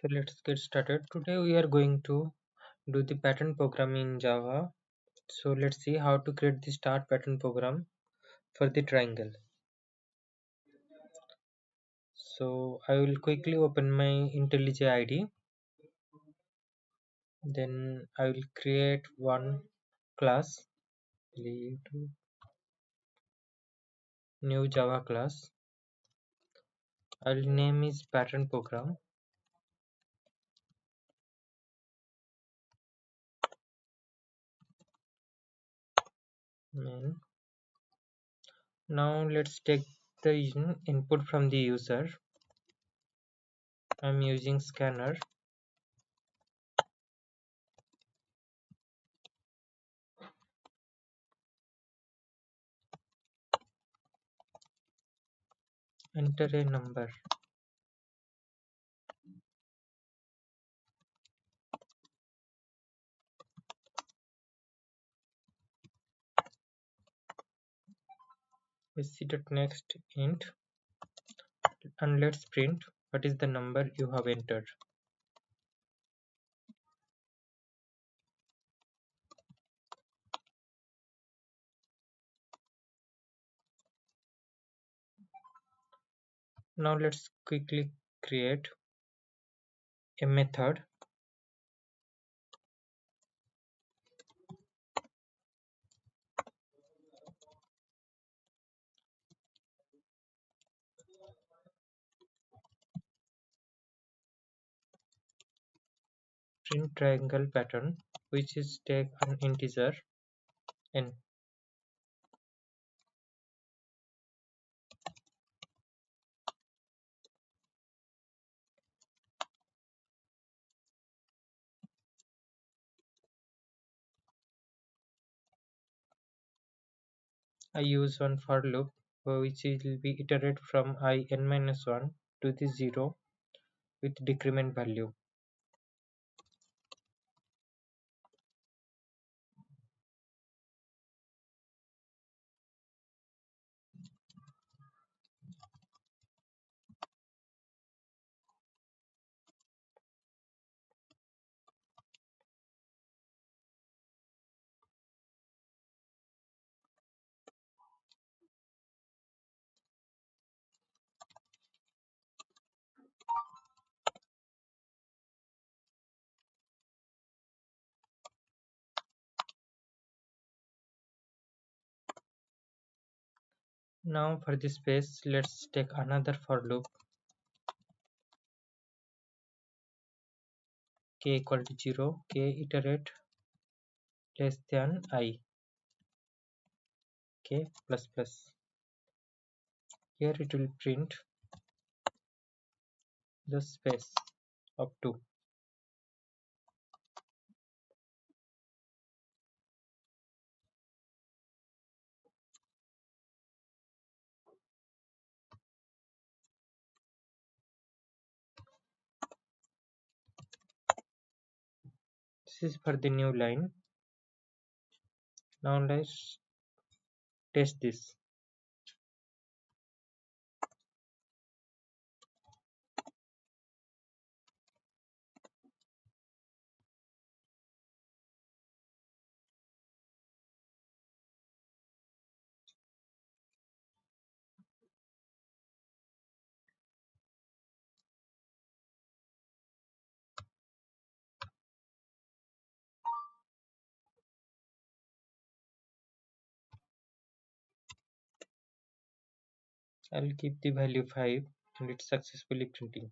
So let's get started. Today we are going to do the pattern programming in Java. So let's see how to create the start pattern program for the triangle. So I will quickly open my IntelliJ IDE. Then I will create one class, new Java class. I will name is pattern program. Main. Now let's take the input from the user. I'm using scanner. Enter a number. Next int, and let's print what is the number you have entered. Now let's quickly create a method print triangle pattern, which is take an integer n. I use one for loop which will be iterate from I n minus 1 to the 0 with decrement value. Now for this space, let's take another for loop k equal to 0, k iterate less than I, k plus plus. Here it will print the space up to. This is for the new line. Now let's test this. I'll keep the value 5 and it's successfully printing.